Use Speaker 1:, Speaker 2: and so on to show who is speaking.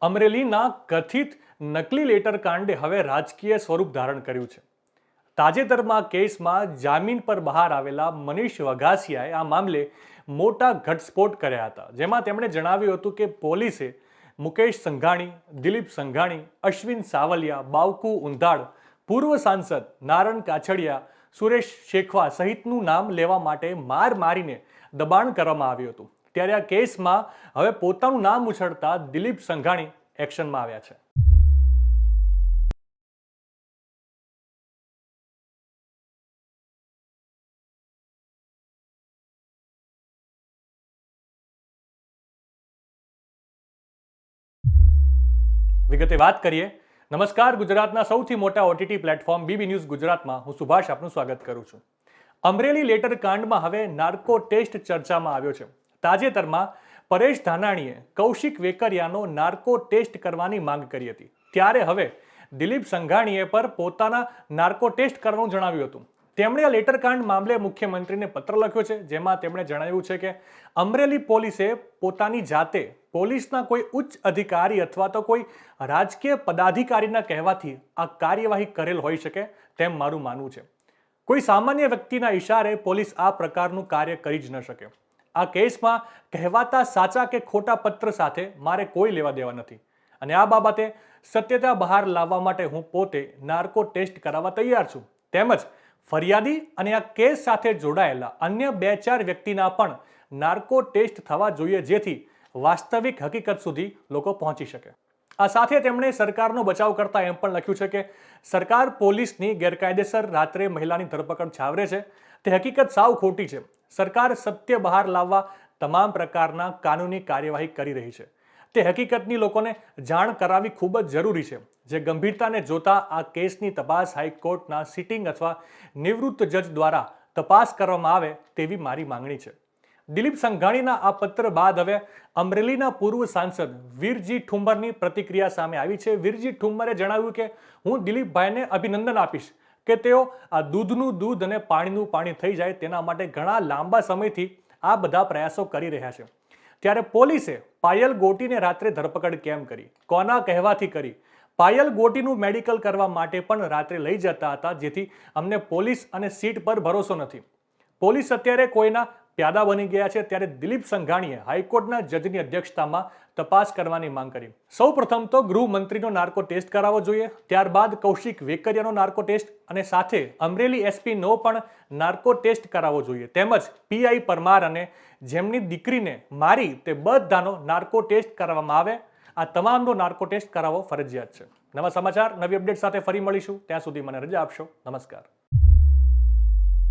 Speaker 1: અમરેલીના કથિત નકલી લેટર કાંડે હવે રાજકીય સ્વરૂપ ધારણ કર્યું છે. તાજેતરમાં કેસમાં જામીન પર બહાર આવેલા મનીષ વઘાસિયાએ આ મામલે મોટા ઘટસ્ફોટ કર્યા હતા, જેમાં તેમણે જણાવ્યું હતું કે પોલીસે મુકેશ સંઘાણી, દિલીપ સંઘાણી, અશ્વિન સાવલિયા, બાવકુ ઉંધાડ, પૂર્વ સાંસદ નારણ કાછડિયા, સુરેશ શેખવા સહિતનું નામ લેવા માટે માર મારીને દબાણ કરવામાં આવ્યું હતું. ત્યારે આ કેસમાં હવે પોતાનું નામ ઉછળતા દિલીપ સંઘાણી એક્શનમાં આવ્યા છે. વિગતે વાત કરીએ. નમસ્કાર, ગુજરાતના સૌથી મોટા ઓટીટી પ્લેટફોર્મ બીબી ન્યૂઝ ગુજરાતમાં હું સુભાષ આપનું સ્વાગત કરું છું. અમરેલી લેટર કાંડમાં હવે નાર્કો ટેસ્ટ ચર્ચામાં આવ્યો છે. તાજેતરમાં પરેશ ધાનાણીએ કૌશિક વેકરિયાનો નાર્કો ટેસ્ટ કરવાની માંગ કરી હતી, ત્યારે હવે દિલીપ સંઘાણીએ પર પોતાના નાર્કો ટેસ્ટ કરવાનું જણાવ્યું હતું. તેમણે આ લેટર કાંડ મામલે મુખ્યમંત્રીને પત્ર લખ્યો છે, જેમાં તેમણે જણાવ્યું છે કે અમરેલી પોલીસે પોતાની જાતે પોલીસના કોઈ ઉચ્ચ અધિકારી અથવા તો કોઈ રાજકીય પદાધિકારીના કહેવાથી આ કાર્યવાહી કરેલ હોઈ શકે તેમ મારું માનવું છે. કોઈ સામાન્ય વ્યક્તિના ઇશારે પોલીસ આ પ્રકારનું કાર્ય કરી જ ન શકે. આ કેસમાં કહેવાતા સાચા કે ખોટા પત્ર સાથે મારે કોઈ લેવા દેવા નથી અને આ બાબતે સત્યતા બહાર લાવવા માટે હું પોતે નાર્કો ટેસ્ટ કરાવવા તૈયાર છું. તેમજ ફરિયાદી અને આ કેસ સાથે જોડાયેલા અન્ય 2-4 વ્યક્તિના પણ નાર્કો ટેસ્ટ થવા જોઈએ, જેથી વાસ્તવિક હકીકત સુધી લોકો પહોંચી શકે. આ સાથે તેમણે સરકારનો બચાવ કરતા એમ પણ લખ્યું છે કે સરકાર પોલીસની ગેરકાયદેસર રાત્રે મહિલાની ધરપકડ છાવરે છે તે હકીકત સાવ ખોટી છે. સરકાર સત્ય બહાર લાવવા તમામ પ્રકારના કાનૂની કાર્યવાહી કરી રહી છે. તે હકીકતની લોકોને જાણ કરાવવી ખૂબ જ જરૂરી છે. જે ગંભીરતાને જોતા આ કેસની તપાસ હાઈકોર્ટના સિટિંગ અથવા નિવૃત્ત જજ દ્વારા તપાસ કરવામાં આવે તેવી મારી માંગણી છે. દિલીપ સંઘાણીના આ પત્ર બાદ હવે અમરેલીના પૂર્વ સાંસદ વીરજી ઠુમ્મરની પ્રતિક્રિયા સામે આવી છે. વીરજી ઠુમ્મરે જણાવ્યું કે હું દિલીપભાઈને અભિનંદન આપીશ કે તેઓ આ દૂધનું દૂધ અને પાણીનું પાણી થઈ જાય તેના માટે ઘણા લાંબા સમયથી આ બધા પ્રયાસો કરી રહ્યા છે. ત્યારે પોલીસે પાયલ ગોટીને રાત્રે ધરપકડ કેમ કરી, કોના કહેવાથી કરી? પાયલ ગોટીનું મેડિકલ કરવા માટે પણ રાત્રે લઈ જતા હતા, જેથી અમને પોલીસ અને સીટ પર ભરોસો નથી. પોલીસ અત્યારે કોઈના પ્યાદા બની ગયા છે. ત્યારે દિલીપ સંઘાણીએ હાઈકોર્ટના જજની અધ્યક્ષતામાં તપાસ કરવાની માંગ કરી. સૌ પ્રથમ તો ગૃહમંત્રીનો નાર્કો ટેસ્ટ કરાવવો જોઈએ, ત્યારબાદ કૌશિક વેકરિયાનો નાર્કો ટેસ્ટ અને સાથે અમરેલી એસપીનો પણ નાર્કો ટેસ્ટ કરાવવો જોઈએ. તેમજ પીઆઈ પરમાર અને જેમની દીકરીને મારી તે બધાનો નાર્કો ટેસ્ટ કરવામાં આવે. આ તમામનો નાર્કો ટેસ્ટ કરાવવો ફરજિયાત છે. નવા સમાચાર, નવી અપડેટ સાથે ફરી મળીશું. ત્યાં સુધી મને રજા આપશો. નમસ્કાર.